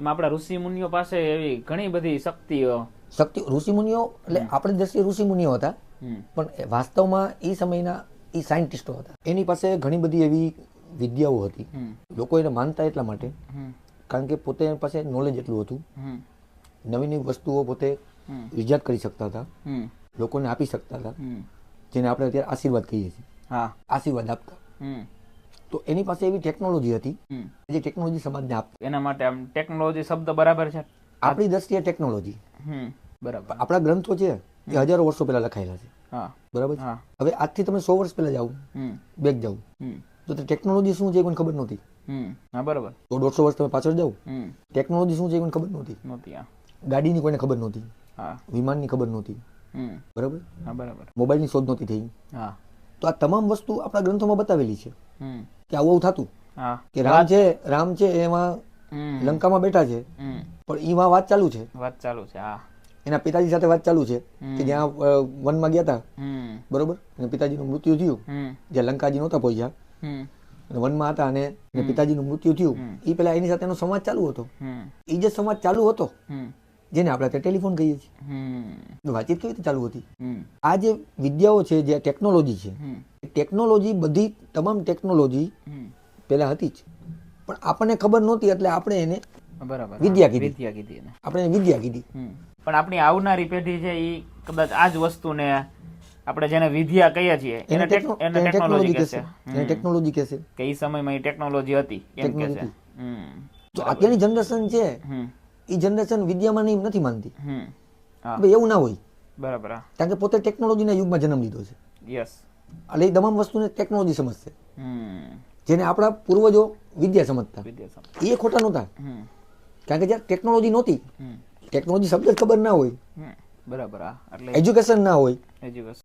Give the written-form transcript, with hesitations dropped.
એમાં આપણા ઋષિ મુનિઓ પાસે એવી ઘણી બધી શક્તિઓ ઋષિમુનિઓ એટલે આપણી દ્રષ્ટિએ ઋષિમુનિઓ હતા, હમ પણ વાસ્તવમાં એ સમયના એ સાયન્ટિસ્ટો હતા. એની પાસે ઘણી બધી એવી વિદ્યાઓ હતી. હમ લોકો એને માનતા એટલા માટે હમ કારણ કે પોતે એની પાસે નોલેજ એટલું હતું, હમ નવી નવી વસ્તુઓ પોતે હમ ઇજાદ કરી શકતા હતા, હમ લોકોને આપી શકતા હતા, હમ જેને આપણે અત્યારે આશીર્વાદ કહીએ છીએ. હા આશીર્વાદ આપતા. હમ તો એની પાસે એવી ટેકનોલોજી હતી હમ જે ટેકનોલોજી સમાજને આપતી. એના માટે આમ ટેકનોલોજી શબ્દ બરાબર છે. આપણી દ્રષ્ટિએ ટેકનોલોજી, બરાબર. આપણા ગ્રંથો છે એ હજારો વર્ષો પહેલા લખાયેલા છે, હા બરાબર છે. હા હવે આજથી તમે 100 વર્ષ પહેલા જાઓ, હમ બેક જાઓ, હમ તો ટેકનોલોજી શું છે એ કોઈને ખબર નહોતી. હા બરાબર. તો 150 વર્ષ તમે પાછળ જાઓ, હમ ટેકનોલોજી શું છે એ કોઈને ખબર નહોતી. નહોતી. હા ગાડીની કોઈને ખબર નહોતી, હા વિમાનની ખબર નહોતી, હમ બરાબર. હા બરાબર. મોબાઈલની શોધ નહોતી થઈ. હા તો આ તમામ વસ્તુ આપણા ગ્રંથોમાં બતાવેલી છે હમ કે આવું થતું, હા કે રામ છે એમાં હમ લંકામાં બેઠા છે, હમ પણ એમાં વાત ચાલુ છે, વાત ચાલુ છે. હા એના પિતાજી સાથે વાત ચાલુ છે કે જ્યાં વનમાં ગયા હતા, હમ બરોબર, અને પિતાજીનું મૃત્યુ થયું, હમ જ્યાં લંકાજી નહોતા પહોંચ્યા, હમ અને વનમાં હતા અને પિતાજીનું મૃત્યુ થયું, એ પેલા એની સાથેનો સંવાદ ચાલુ હતો. હમ એ જે સંવાદ ચાલુ હતો, હમ જેને આપણે અત્યારે ટેલિફોન કહીએ છીએ, હમ વાતચીત કેવી રીતે ચાલુ હતી. હમ આ જે વિદ્યાઓ છે, જે ટેકનોલોજી છે, હમ ટેકનોલોજી બધી તમામ ટેકનોલોજી હમ પહેલા હતી જ, પણ આપણને ખબર નહોતી એટલે આપણે એને બરાબર. વિદ્યા કીધી. વિદ્યા કીધી એને. આપણે એને વિદ્યા કીધી. પણ આપણી આવનારી પેઢી છે એ કદાચ આ જ વસ્તુને આપણે જેને વિદ્યા કહીએ છીએ એને ટેકનોલોજી કહેશે. એને ટેકનોલોજી કહેશે કે એ સમયમાં એ ટેકનોલોજી હતી એમ કહેશે. તો અત્યારની જનરેશન છે, એ જનરેશન વિદ્યામાં નહીં નથી માનતી. ભાઈ એવું ના હોય, બરાબર. કારણ કે પોતે ટેકનોલોજીના યુગમાં જન્મ લીધો છે. યસ. એટલે એ તમામ વસ્તુને ટેકનોલોજી સમજશે, જેને આપણા પૂર્વજો વિદ્યા સમજતા. એ ખોટા નહોતા, કારણ કે જ્યારે ટેકનોલોજી નહોતી, ટેકનોલોજી શબ્દ જ ખબર ના હોય, બરાબર. એજ્યુકેશન ના હોય,